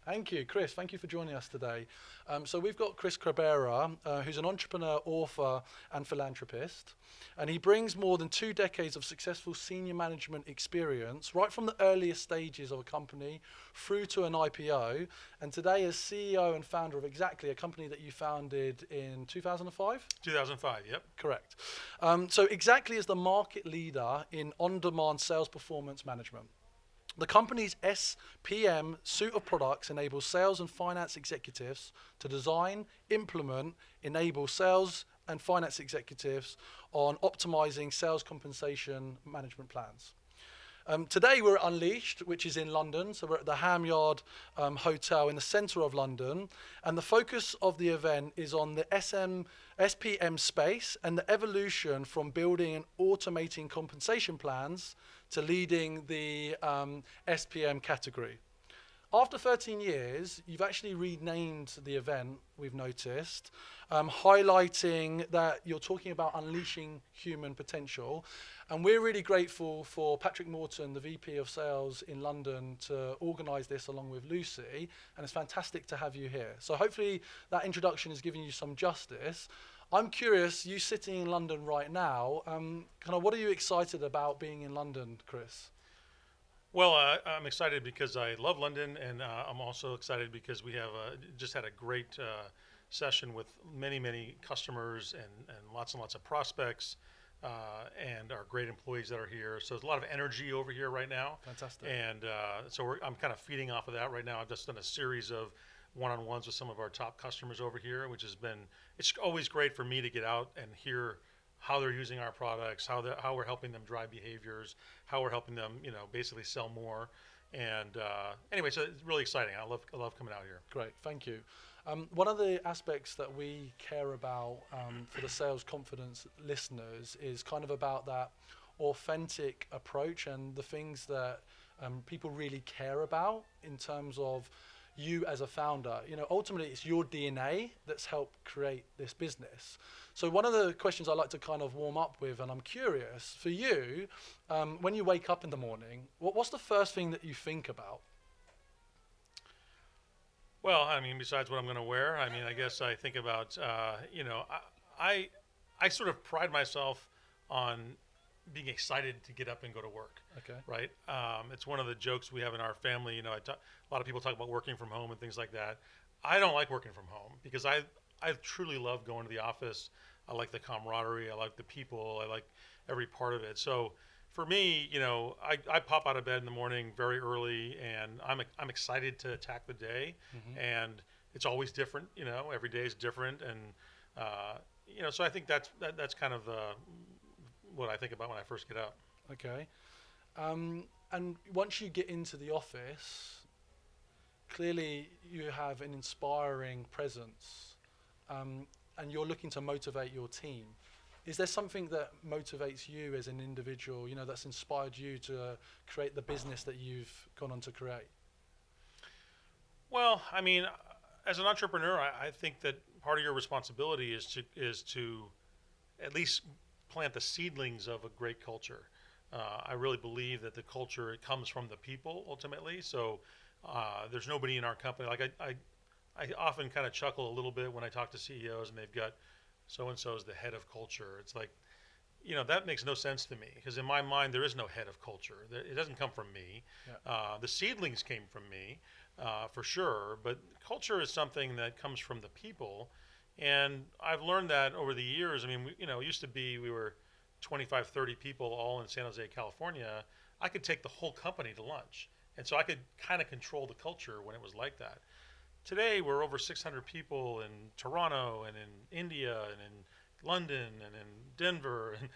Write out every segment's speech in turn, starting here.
Thank you, Chris. Thank you for joining us today. So we've got Chris Cabrera, who's an entrepreneur, author, and philanthropist, and he brings more than 2 decades of successful senior management experience, right from the earliest stages of a company through to an IPO, and today is CEO and founder of Xactly, a company that you founded in 2005? 2005, yep. Correct. So Xactly is the market leader in on-demand sales performance management. The company's SPM suite of products enables sales and finance executives to design, implement, enable sales and finance executives on optimizing sales compensation management plans. Today we're at Unleashed, which is in London, so we're at the Ham Yard Hotel in the centre of London, and the focus of the event is on the SPM space and the evolution from building and automating compensation plans to leading the SPM category. After 13 years, you've actually renamed the event, we've noticed, highlighting that you're talking about unleashing human potential. And we're really grateful for Patrick Morton, the VP of Sales in London, to organise this along with Lucy. And it's fantastic to have you here. So hopefully that introduction is giving you some justice. I'm curious, you sitting in London right now, what are you excited about being in London, Chris? Well, I'm excited because I love London, and I'm also excited because we have just had a great session with many customers and lots of prospects, and our great employees that are here. So there's a lot of energy over here right now. Fantastic. And I'm kind of feeding off of that right now. I've just done a series of one-on-ones with some of our top customers over here, which has been, it's always great for me to get out and hear how they're using our products, how we're helping them drive behaviors, how we're helping them, basically sell more. And anyway, so it's really exciting. I love coming out here. Great, thank you. One of the aspects that we care about for the sales confidence listeners is kind of about that authentic approach and the things that people really care about in terms of you as a founder. Ultimately it's your DNA that's helped create this business. So one of the questions I like to kind of warm up with, and I'm curious, for you, when you wake up in the morning, what's the first thing that you think about? Well, I mean, besides what I'm going to wear, I mean, I guess I think about, I sort of pride myself on being excited to get up and go to work. Okay. Right. It's one of the jokes we have in our family. A lot of people talk about working from home and things like that. I don't like working from home because I truly love going to the office. I like the camaraderie. I like the people. I like every part of it. So for me, I pop out of bed in the morning very early, and I'm excited to attack the day. Mm-hmm. And it's always different. Every day is different, and so I think that's kind of what I think about when I first get up. Okay. And once you get into the office, clearly you have an inspiring presence, and you're looking to motivate your team. Is there something that motivates you as an individual, that's inspired you to create the business that you've gone on to create? Well, I mean, as an entrepreneur, I think that part of your responsibility is to at least plant the seedlings of a great culture. I really believe that the culture, it comes from the people ultimately. So there's nobody in our company. Like I often kind of chuckle a little bit when I talk to CEOs and they've got so-and-so as the head of culture. It's like, that makes no sense to me because in my mind, there is no head of culture. It doesn't come from me. Yeah. The seedlings came from me for sure, but culture is something that comes from the people. And I've learned that over the years. I mean, it used to be we were 25, 30 people all in San Jose, California. I could take the whole company to lunch. And so I could kind of control the culture when it was like that. Today, we're over 600 people in Toronto and in India and in London and in Denver and,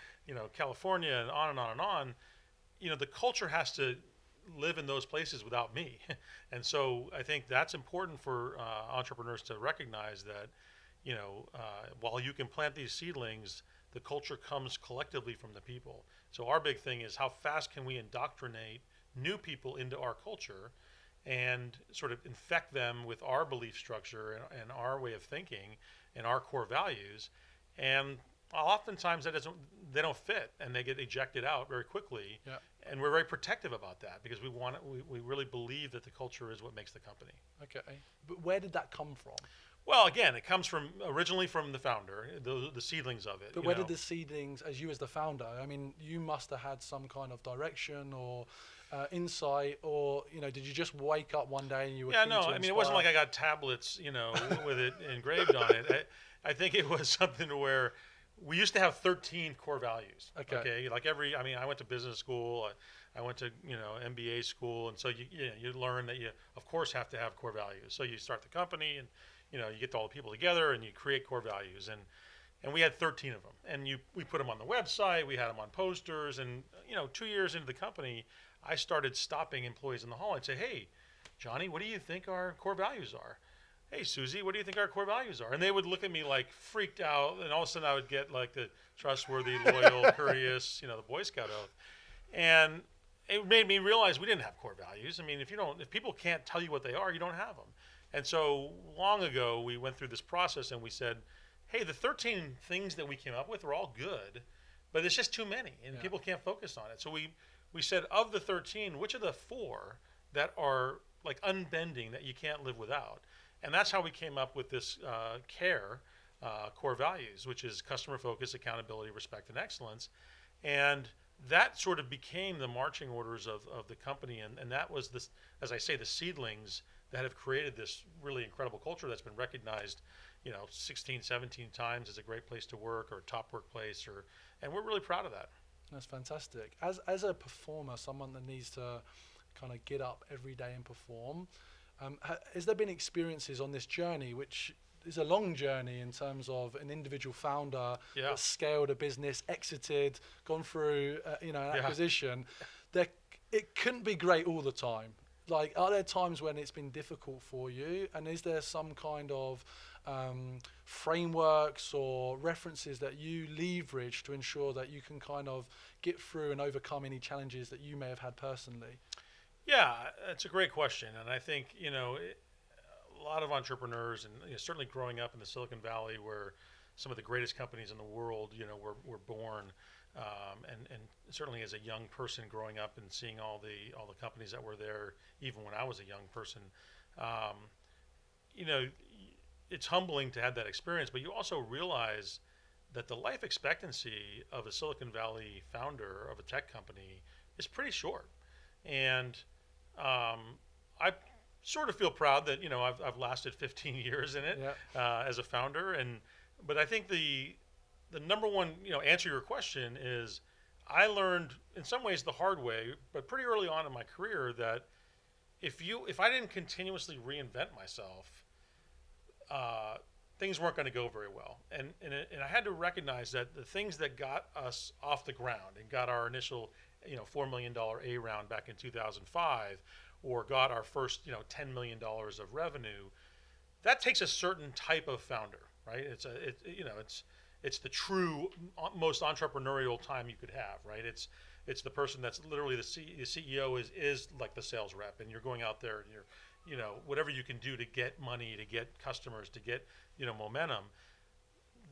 California and on and on and on. The culture has to live in those places without me. And so I think that's important for entrepreneurs to recognize that, while you can plant these seedlings, the culture comes collectively from the people. So our big thing is how fast can we indoctrinate new people into our culture and sort of infect them with our belief structure and our way of thinking and our core values. And oftentimes they don't fit and they get ejected out very quickly. Yeah. And we're very protective about that because we really believe that the culture is what makes the company. Okay. But where did that come from? Well, again, it comes originally from the founder, the seedlings of it. But where did the Seedlings, as you as the founder, I mean, you must have had some kind of direction or insight, or did you just wake up one day and you were? Yeah, keen no, to I mean, it inspire? wasn't like I got tablets, with it engraved on it. I think it was something to where we used to have 13 core values. Okay. Like I went to business school, I went to MBA school, and so you learn that you of course have to have core values. So you start the company and you get all the people together and you create core values, and we had 13 of them, and we put them on the website, we had them on posters, and 2 years into the company, I started stopping employees in the hall and say, hey, Johnny, what do you think our core values are? Hey, Susie, what do you think our core values are? And they would look at me like freaked out, and all of a sudden I would get like the trustworthy, loyal, courteous, the Boy Scout oath. And it made me realize we didn't have core values. I mean, if people can't tell you what they are, you don't have them. And so long ago, we went through this process and we said, hey, the 13 things that we came up with are all good, but it's just too many, and people can't focus on it. So we said, of the 13, which are the 4 that are like unbending that you can't live without? And that's how we came up with this CARE core values, which is customer focus, accountability, respect, and excellence. And that sort of became the marching orders of the company. And that was this, as I say, the seedlings that have created this really incredible culture that's been recognized 16, 17 times as a great place to work or top workplace, and we're really proud of that. That's fantastic. As a performer, someone that needs to kind of get up every day and perform, has there been experiences on this journey, which is a long journey in terms of an individual founder that scaled a business, exited, gone through an acquisition, it couldn't be great all the time. Like, are there times when it's been difficult for you, and is there some kind of frameworks or references that you leverage to ensure that you can kind of get through and overcome any challenges that you may have had personally? Yeah, that's a great question. And I think, a lot of entrepreneurs, and certainly growing up in the Silicon Valley where some of the greatest companies in the world, were born, and certainly as a young person growing up and seeing all the companies that were there, even when I was a young person, it's humbling to have that experience, but you also realize that the life expectancy of a Silicon Valley founder of a tech company is pretty short. And I sort of feel proud that I've lasted 15 years in it as a founder. But I think the number one answer to your question is I learned in some ways the hard way, but pretty early on in my career, that if I didn't continuously reinvent myself, things weren't going to go very well. And I had to recognize that the things that got us off the ground and got our initial $4 million A round back in 2005, or got our first $10 million of revenue, that takes a certain type of founder, right? It's the true most entrepreneurial time you could have, right? It's the person that's literally the CEO is like the sales rep, and you're going out there and you're whatever you can do to get money, to get customers, to get momentum.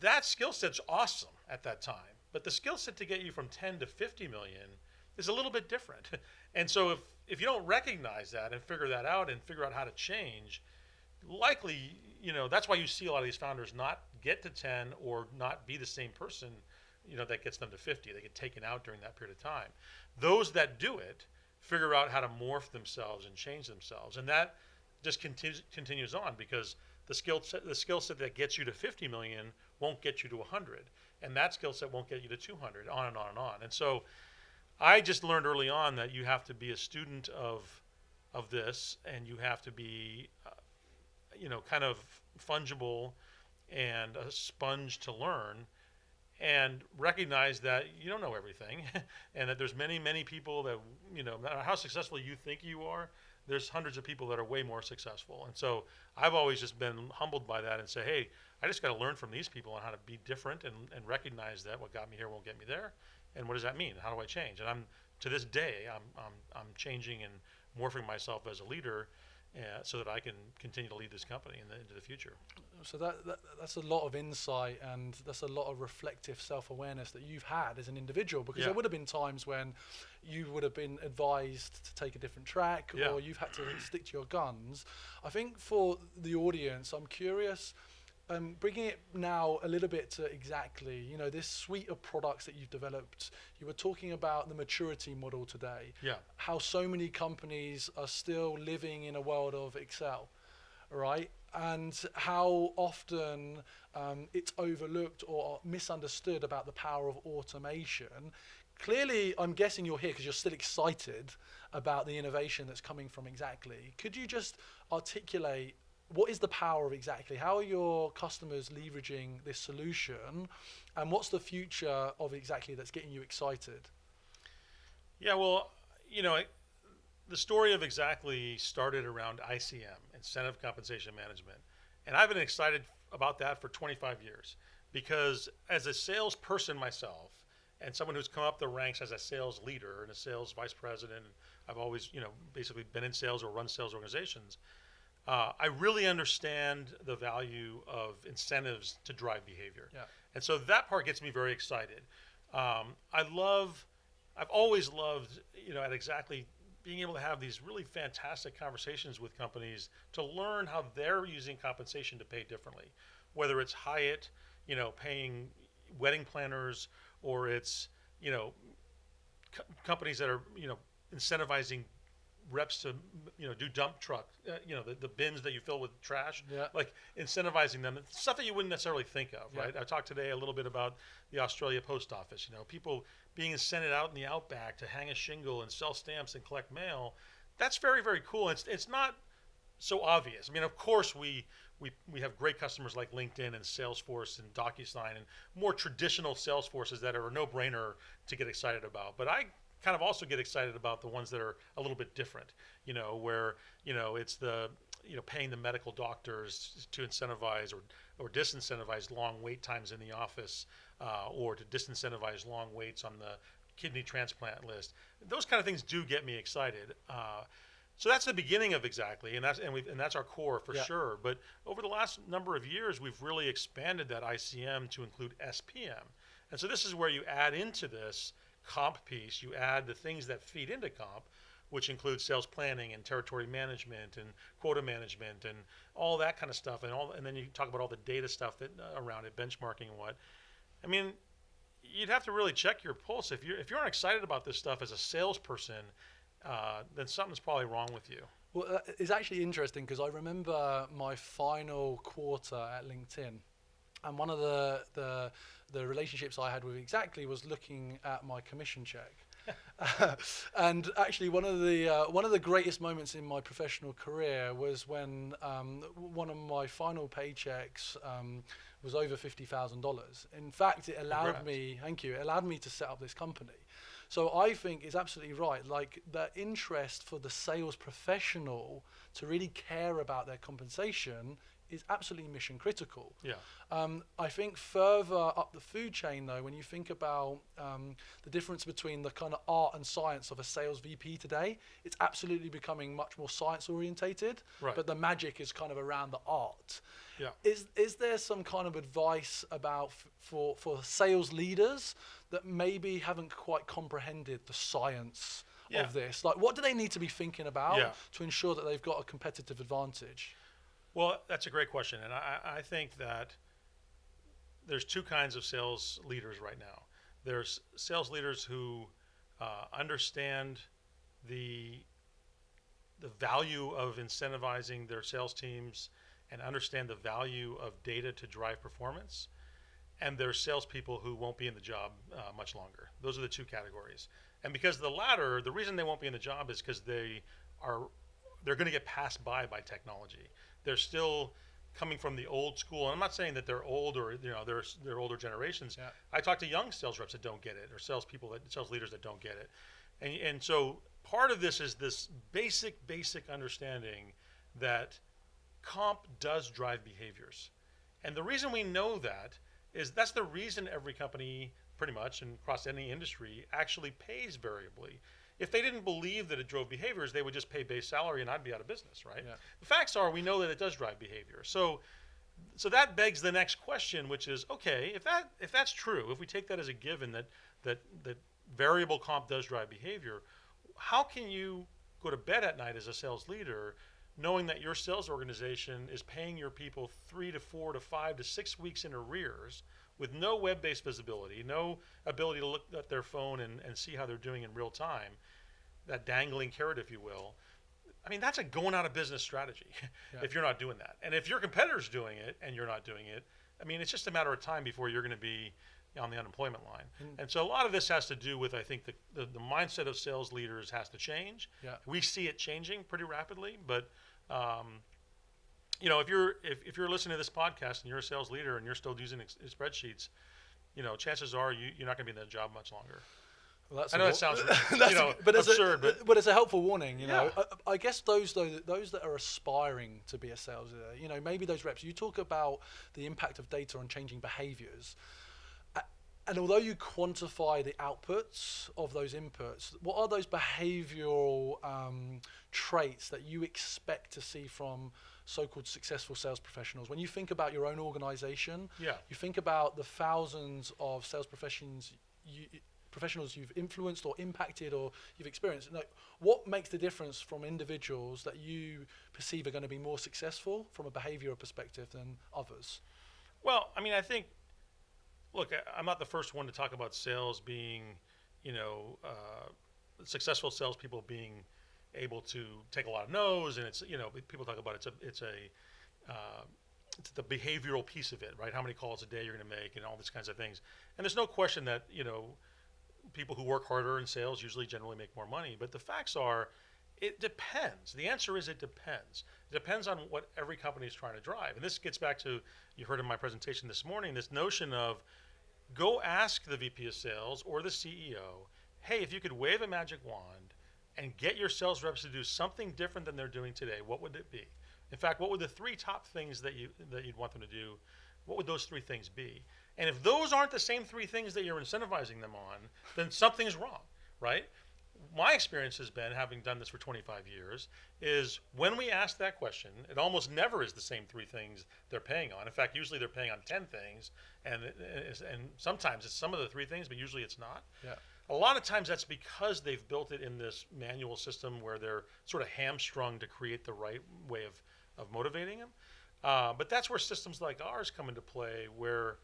That skill set's awesome at that time, but the skill set to get you from 10 to 50 million is a little bit different. And so if you don't recognize that and figure that out and figure out how to change, likely, that's why you see a lot of these founders not get to 10 or not be the same person, that gets them to 50. They get taken out during that period of time. Those that do it figure out how to morph themselves and change themselves. And that just continues on, because the skill set that gets you to 50 million won't get you to 100. And that skill set won't get you to 200, on and on and on. And so I just learned early on that you have to be a student of this, and you have to be, kind of fungible and a sponge to learn, and recognize that you don't know everything, and that there's many, many people that, no matter how successful you think you are, there's hundreds of people that are way more successful. And so I've always just been humbled by that and say, hey, I just got to learn from these people on how to be different, and recognize that what got me here won't get me there. And what does that mean? How do I change? And to this day, I'm changing and morphing myself as a leader. so that I can continue to lead this company into the future. So that's a lot of insight, and that's a lot of reflective self-awareness that you've had as an individual, because there would have been times when you would have been advised to take a different track, or you've had to stick to your guns. I think for the audience, I'm curious, bringing it now a little bit to Xactly, this suite of products that you've developed. You were talking about the maturity model today. Yeah. How so many companies are still living in a world of Excel, right? And how often it's overlooked or misunderstood about the power of automation. Clearly, I'm guessing you're here because you're still excited about the innovation that's coming from Xactly. Could you just articulate what is the power of Xactly? How are your customers leveraging this solution? And what's the future of Xactly that's getting you excited? Yeah, well, the story of Xactly started around ICM, incentive compensation management. And I've been excited about that for 25 years because as a salesperson myself, and someone who's come up the ranks as a sales leader and a sales vice president, I've always, basically been in sales or run sales organizations. I really understand the value of incentives to drive behavior. Yeah. And so that part gets me very excited. I've always loved, at Xactly, being able to have these really fantastic conversations with companies to learn how they're using compensation to pay differently. Whether it's Hyatt, paying wedding planners, or it's, companies that are, incentivizing reps to do dump truck, the bins that you fill with trash, like incentivizing them, stuff that you wouldn't necessarily think of, right? I talked today a little bit about the Australia Post Office, people being incented out in the outback to hang a shingle and sell stamps and collect mail. That's very, very cool. It's not so obvious. I mean, of course we have great customers like LinkedIn and Salesforce and DocuSign and more traditional sales forces that are a no-brainer to get excited about. But I kind of also get excited about the ones that are a little bit different, where, it's the, paying the medical doctors to incentivize or disincentivize long wait times in the office, or to disincentivize long waits on the kidney transplant list. Those kind of things do get me excited. So that's the beginning of Xactly, and that's our core for sure. But over the last number of years, we've really expanded that ICM to include SPM. And so this is where you add into this comp piece, you add the things that feed into comp, which includes sales planning and territory management and quota management and all that kind of stuff, and then you talk about all the data stuff that around it, benchmarking and what. I mean, you'd have to really check your pulse. If you aren't excited about this stuff as a salesperson, then something's probably wrong with you. Well, it's actually interesting because I remember my final quarter at LinkedIn, and one of the relationships I had with Xactly was looking at my commission check. And actually, one of the greatest moments in my professional career was when one of my final paychecks was over $50,000. In fact, it allowed me. Thank you. It allowed me to set up this company. So I think it's absolutely right. Like, the interest for the sales professional to really care about their compensation is absolutely mission critical. Yeah. I think further up the food chain, though, when you think about the difference between the kind of art and science of a sales VP today, it's absolutely becoming much more science orientated. Right. But the magic is kind of around the art. Yeah. Is there some kind of advice about for sales leaders that maybe haven't quite comprehended the science of this? Like, what do they need to be thinking about to ensure that they've got a competitive advantage? Well, that's a great question, and I think that there's two kinds of sales leaders right now. There's sales leaders who understand the value of incentivizing their sales teams and understand the value of data to drive performance, and there's salespeople who won't be in the job much longer. Those are the two categories. And because the latter, the reason they won't be in the job is because they're going to get passed by technology. They're still coming from the old school, and I'm not saying that they're old or they're older generations. Yeah. I talk to young sales reps that don't get it, or sales leaders that don't get it, and so part of this is this basic understanding that comp does drive behaviors, and the reason we know that is that's the reason every company, pretty much, and across any industry, actually pays variably, if they didn't believe that it drove behaviors, they would just pay base salary and I'd be out of business, right? Yeah. The facts are we know that it does drive behavior. So that begs the next question, which is, okay, if that's true, if we take that as a given that variable comp does drive behavior, how can you go to bed at night as a sales leader knowing that your sales organization is paying your people 3 to 4 to 5 to 6 weeks in arrears with no web-based visibility, no ability to look at their phone and see how they're doing in real time, that dangling carrot, if you will? I mean, that's a going out of business strategy if you're not doing that. And if your competitor's doing it and you're not doing it, I mean, it's just a matter of time before you're going to be on the unemployment line. And so a lot of this has to do with, I think, the mindset of sales leaders has to change. Yeah. We see it changing pretty rapidly, but you know, if you're listening to this podcast and you're a sales leader and you're still using spreadsheets, you know, chances are you're not going to be in that job much longer. Well, I know that sounds absurd, but it's a helpful warning. You know, I guess those that are aspiring to be a sales leader, you know, maybe those reps. You talk about the impact of data on changing behaviors, and although you quantify the outputs of those inputs, what are those behavioral traits that you expect to see from so-called successful sales professionals? When you think about your own organization, you think about the thousands of sales professionals you've influenced or impacted or you've experienced. Like, what makes the difference from individuals that you perceive are going to be more successful from a behavioral perspective than others? Well, I mean, I think, look, I'm not the first one to talk about sales being, you know, successful salespeople being able to take a lot of no's, and it's, you know, people talk about it's the behavioral piece of it, right? How many calls a day you're going to make and all these kinds of things. And there's no question that, you know, people who work harder in sales usually generally make more money. But the facts are, it depends. The answer is it depends. It depends on what every company is trying to drive. And this gets back to, you heard in my presentation this morning, this notion of go ask the VP of sales or the CEO, hey, if you could wave a magic wand and get your sales reps to do something different than they're doing today, what would it be? In fact, what would the 3 top things that you'd want them to do, what would those 3 things be? And if those aren't the same 3 things that you're incentivizing them on, then something's wrong, right? My experience has been, having done this for 25 years, is when we ask that question, it almost never is the same 3 things they're paying on. In fact, usually they're paying on 10 things, and sometimes it's some of the 3 things, but usually it's not. Yeah. A lot of times that's because they've built it in this manual system where they're sort of hamstrung to create the right way of motivating them. But that's where systems like ours come into play, where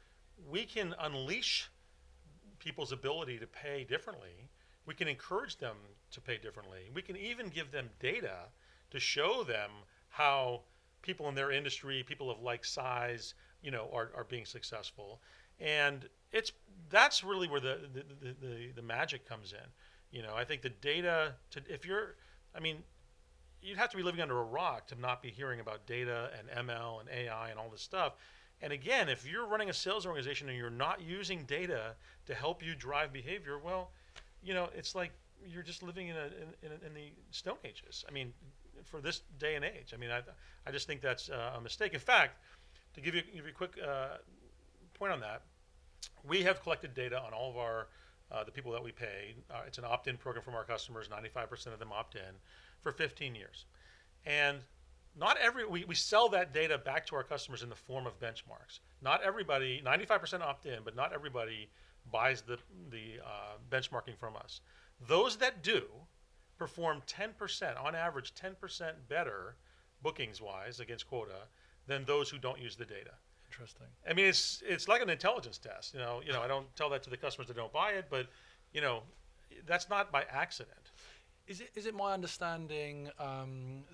we can unleash people's ability to pay differently. We can encourage them to pay differently. We can even give them data to show them how people in their industry, people of like size, you know, are being successful. And that's really where the magic comes in. You know, I think the data, you'd have to be living under a rock to not be hearing about data and ML and AI and all this stuff. And again, if you're running a sales organization and you're not using data to help you drive behavior, well, you know, it's like you're just living in the Stone Ages. I mean, for this day and age. I mean, I just think that's a mistake. In fact, to give you a quick point on that, we have collected data on all of our the people that we pay. It's an opt-in program from our customers. 95% of them opt in for 15 years, and we sell that data back to our customers in the form of benchmarks. Not everybody, 95% opt in, but not everybody buys the benchmarking from us. Those that do perform 10%, on average 10% better bookings wise against quota than those who don't use the data. Interesting. I mean, it's like an intelligence test. You know, I don't tell that to the customers that don't buy it, but you know, that's not by accident. Is it my understanding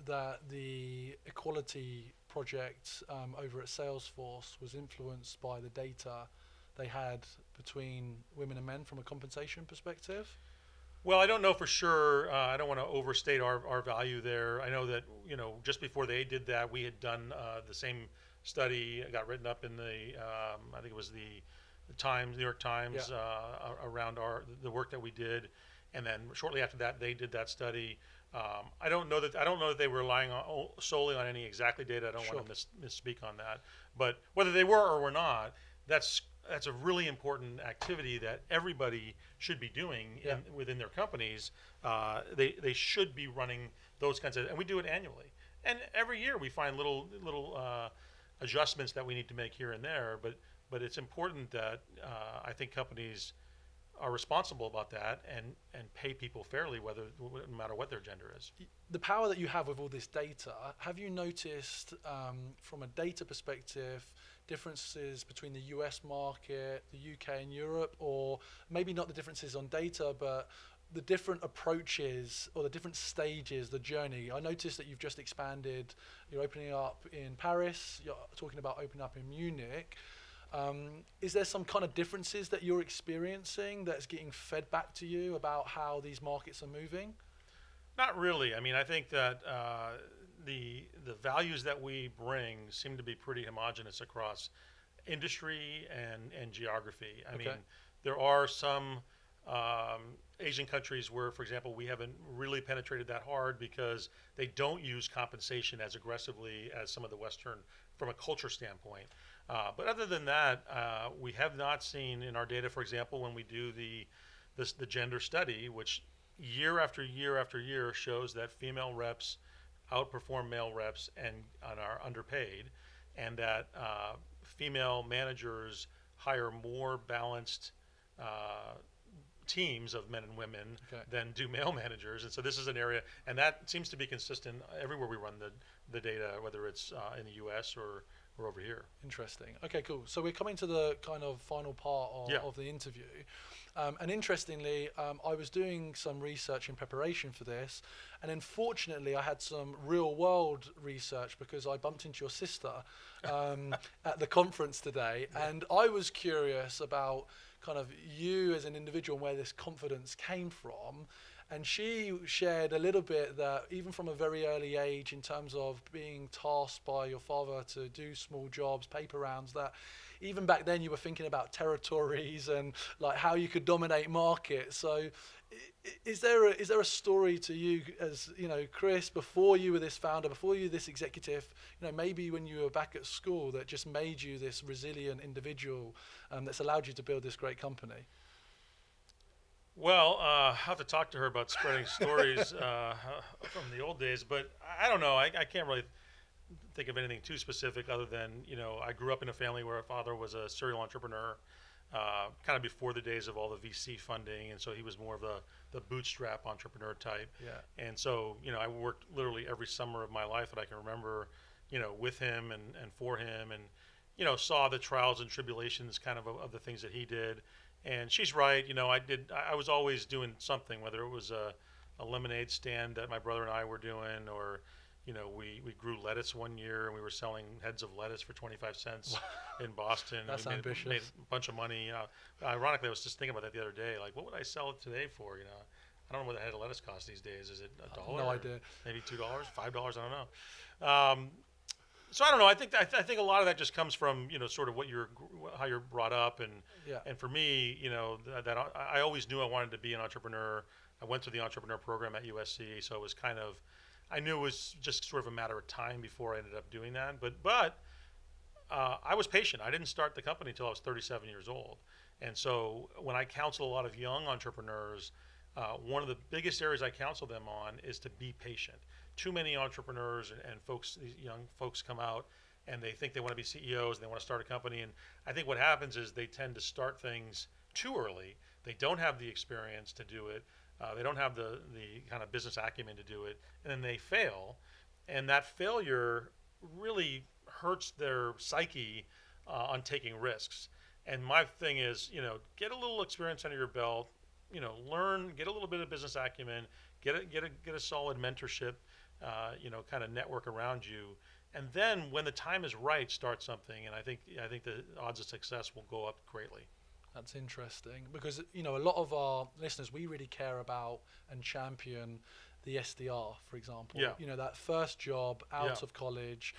that the equality project over at Salesforce was influenced by the data they had between women and men from a compensation perspective? Well, I don't know for sure. I don't want to overstate our value there. I know that, you know, just before they did that, we had done the same study. It got written up in the I think it was the Times, New York Times, around the work that we did. And then shortly after that, they did that study. I don't know that they were relying solely on any Xactly data. I don't want to misspeak on that. But whether they were or were not, that's that's a really important activity that everybody should be doing within their companies. They should be running those kinds of, and we do it annually. And every year we find little adjustments that we need to make here and there. But it's important that I think companies are responsible about that and pay people fairly, no matter what their gender is. The power that you have with all this data, have you noticed from a data perspective differences between the US market, the UK and Europe, or maybe not the differences on data, but the different approaches or the different stages, the journey? I noticed that you've just expanded, you're opening up in Paris, you're talking about opening up in Munich. Is there some kind of differences that you're experiencing that's getting fed back to you about how these markets are moving? Not really. I mean, I think that the values that we bring seem to be pretty homogenous across industry and geography. I mean, there are some Asian countries where, for example, we haven't really penetrated that hard because they don't use compensation as aggressively as some of the Western, from a culture standpoint. But other than that, we have not seen in our data, for example, when we do the gender study, which year after year after year shows that female reps outperform male reps and are underpaid, and that female managers hire more balanced teams of men and women than do male managers. And so this is an area, and that seems to be consistent everywhere we run the data, whether it's in the US or over here. Interesting. Okay, cool. So we're coming to the kind of final part of the interview. And interestingly, I was doing some research in preparation for this, and unfortunately I had some real world research because I bumped into your sister at the conference today, and I was curious about kind of you as an individual and where this confidence came from. And she shared a little bit that even from a very early age, in terms of being tasked by your father to do small jobs, paper rounds, that even back then you were thinking about territories and like how you could dominate markets. So is there a story to you, as you know, Chris, before you were this founder, before you were this executive, you know, maybe when you were back at school, that just made you this resilient individual that's allowed you to build this great company? Well, I'll have to talk to her about spreading stories from the old days, but I don't know. I can't really think of anything too specific other than, you know, I grew up in a family where our father was a serial entrepreneur, kind of before the days of all the VC funding, and so he was more of the bootstrap entrepreneur type. Yeah. And so, you know, I worked literally every summer of my life that I can remember, you know, with him and for him, and, you know, saw the trials and tribulations kind of the things that he did. And she's right, you know, I was always doing something, whether it was a lemonade stand that my brother and I were doing, or, you know, we grew lettuce one year and we were selling heads of lettuce for 25 cents in Boston. That's and ambitious. Made a bunch of money. Ironically, I was just thinking about that the other day, like, what would I sell it today for, you know? I don't know what a head of lettuce costs these days. Is it $1? No idea. Maybe $2, $5, I don't know. So I don't know. I think a lot of that just comes from, you know, sort of how you're brought up, and for me, you know, that I always knew I wanted to be an entrepreneur. I went through the entrepreneur program at USC, so it was kind of, I knew it was just sort of a matter of time before I ended up doing that. But I was patient. I didn't start the company until I was 37 years old, and so when I counsel a lot of young entrepreneurs, one of the biggest areas I counsel them on is to be patient. Too many entrepreneurs and folks, these young folks, come out and they think they want to be CEOs and they want to start a company. And I think what happens is they tend to start things too early. They don't have the experience to do it. They don't have the kind of business acumen to do it. And then they fail. And that failure really hurts their psyche on taking risks. And my thing is, you know, get a little experience under your belt, you know, learn, get a little bit of business acumen, get a solid mentorship, you know, kind of network around you, and then when the time is right, start something. And I think the odds of success will go up greatly. That's interesting because, you know, a lot of our listeners, we really care about and champion the SDR, for example. Yeah. You know, that first job out of college,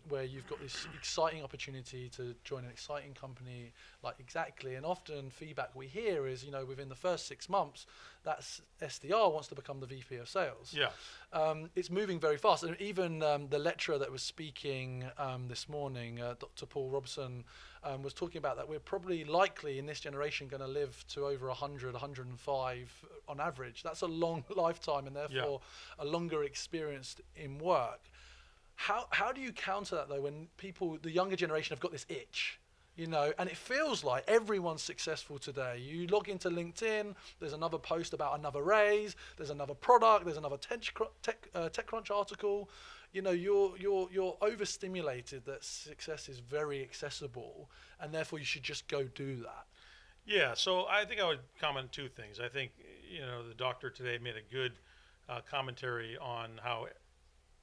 where you've got this exciting opportunity to join an exciting company like Xactly. And often feedback we hear is, you know, within the first 6 months, SDR wants to become the VP of sales. Yeah. It's moving very fast. And even the lecturer that was speaking this morning, Dr. Paul Robson, was talking about that we're probably likely in this generation going to live to over 100, 105 on average. That's a long lifetime and therefore a longer experience in work. How do you counter that though when people, the younger generation, have got this itch? You know, and it feels like everyone's successful today. You log into LinkedIn, there's another post about another raise, there's another product, there's another TechCrunch article. You know, you're overstimulated that success is very accessible, and therefore you should just go do that. Yeah, so I think I would comment two things. I think, the doctor today made a good commentary on how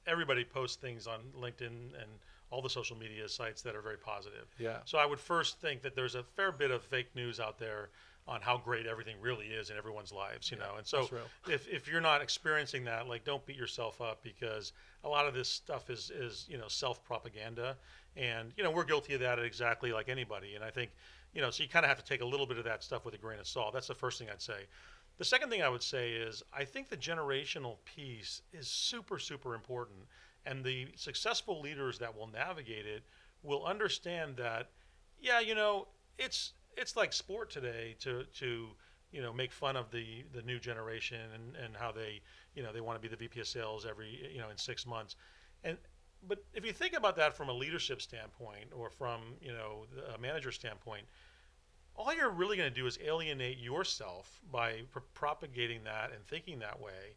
everybody posts things on LinkedIn and all the social media sites that are very positive. Yeah. So I would first think that there's a fair bit of fake news out there on how great everything really is in everyone's lives, And so if you're not experiencing that, like, don't beat yourself up, because a lot of this stuff is self-propaganda. And, we're guilty of that exactly like anybody. And I think, so you kind of have to take a little bit of that stuff with a grain of salt. That's the first thing I'd say. The second thing I would say is I think the generational piece is super, super important. And the successful leaders that will navigate it will understand that, it's like sport today to make fun of the new generation and how they want to be the VP of sales every in 6 months. But if you think about that from a leadership standpoint or from a manager standpoint, all you're really going to do is alienate yourself by propagating that and thinking that way.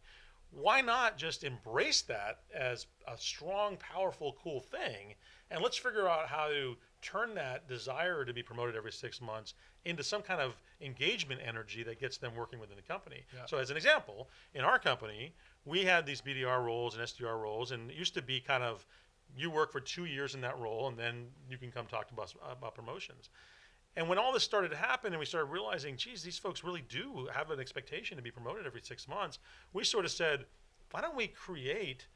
Why not just embrace that as a strong, powerful, cool thing? And let's figure out how to turn that desire to be promoted every 6 months into some kind of engagement energy that gets them working within the company. Yeah. So as an example, in our company, we had these BDR roles and SDR roles, and it used to be kind of, you work for 2 years in that role, and then you can come talk to us about promotions. And when all this started to happen and we started realizing, geez, these folks really do have an expectation to be promoted every 6 months, we sort of said, why don't we create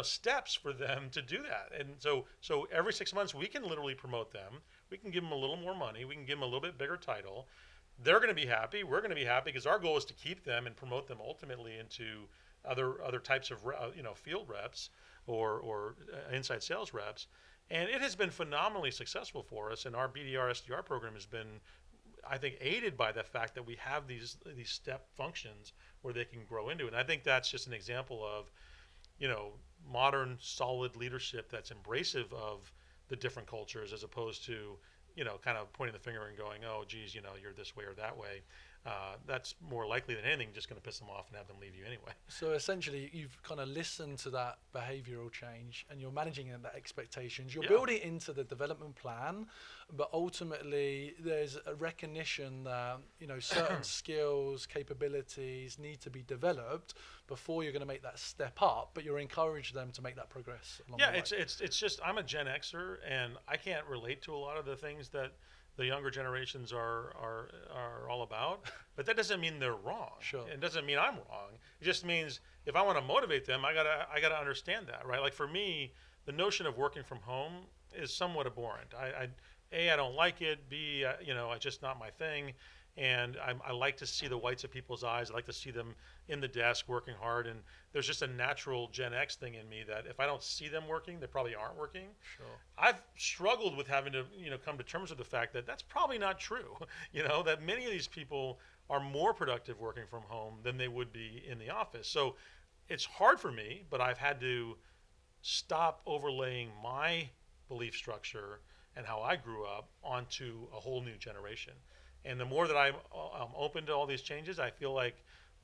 steps for them to do that? And so every 6 months we can literally promote them. We can give them a little more money. We can give them a little bit bigger title. They're going to be happy. We're going to be happy, because our goal is to keep them and promote them ultimately into other types of field reps or inside sales reps. And it has been phenomenally successful for us, and our BDR SDR program has been, I think, aided by the fact that we have these step functions where they can grow into. And I think that's just an example of, modern, solid leadership that's embracive of the different cultures, as opposed to, kind of pointing the finger and going, oh, geez, you're this way or that way. That's more likely than anything just going to piss them off and have them leave you anyway. So essentially, you've kind of listened to that behavioral change, and you're managing that expectations. You're building it into the development plan, but ultimately, there's a recognition that certain skills, capabilities need to be developed before you're going to make that step up. But you're encouraging them to make that progress along the way. It's just, I'm a Gen Xer, and I can't relate to a lot of the things that the younger generations are all about, but that doesn't mean they're wrong. Sure. It doesn't mean I'm wrong. It just means if I want to motivate them, I gotta understand that, right? Like for me, the notion of working from home is somewhat abhorrent. I don't like it. B, it's just not my thing. And I like to see the whites of people's eyes. I like to see them in the desk working hard. And there's just a natural Gen X thing in me that if I don't see them working, they probably aren't working. Sure. I've struggled with having to, come to terms with the fact that that's probably not true. That many of these people are more productive working from home than they would be in the office. So it's hard for me, but I've had to stop overlaying my belief structure and how I grew up onto a whole new generation. And the more that I'm open to all these changes, I feel like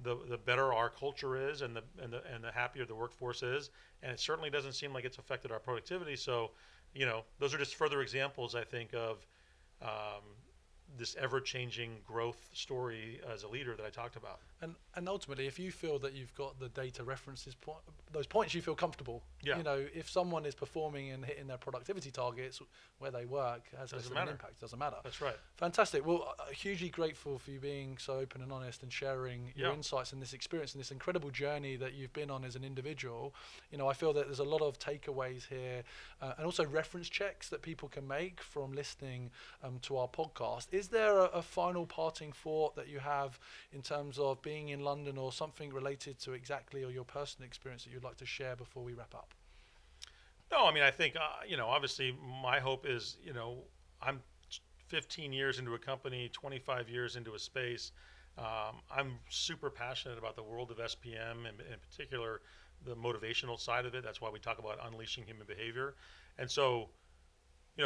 the better our culture is, and the happier the workforce is. And it certainly doesn't seem like it's affected our productivity. So, those are just further examples, I think, of this ever-changing growth story as a leader that I talked about. And ultimately, if you feel that you've got the data references, those points you feel comfortable. Yeah. If someone is performing and hitting their productivity targets where they work, has an impact. Doesn't matter. That's right. Fantastic. Well, hugely grateful for you being so open and honest and sharing your insights and this experience and this incredible journey that you've been on as an individual. I feel that there's a lot of takeaways here, and also reference checks that people can make from listening to our podcast. Is there a final parting thought that you have in terms of being in London, or something related to Xactly or your personal experience that you'd like to share before we wrap up? No, I mean, I think, obviously my hope is, I'm 15 years into a company, 25 years into a space. I'm super passionate about the world of SPM, and in particular, the motivational side of it. That's why we talk about unleashing human behavior. And so,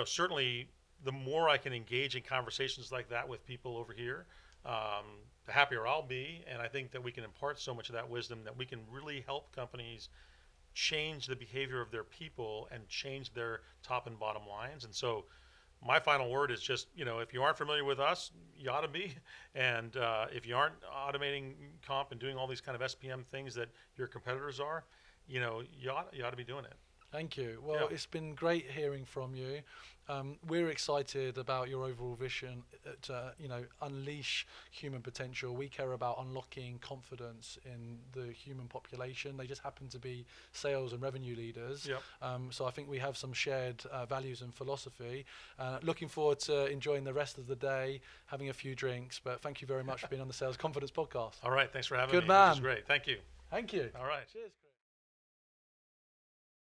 certainly the more I can engage in conversations like that with people over here, the happier I'll be. And I think that we can impart so much of that wisdom that we can really help companies change the behavior of their people and change their top and bottom lines. And so my final word is just, if you aren't familiar with us, you ought to be. And if you aren't automating comp and doing all these kind of SPM things that your competitors are, you ought to be doing it. Thank you. Well, it's been great hearing from you. We're excited about your overall vision to, unleash human potential. We care about unlocking confidence in the human population. They just happen to be sales and revenue leaders. Yep. So I think we have some shared values and philosophy. Looking forward to enjoying the rest of the day, having a few drinks. But thank you very much for being on the Sales Confidence Podcast. All right. Thanks for having me. Good man. This is great. Thank you. Thank you. All right. Cheers, Chris.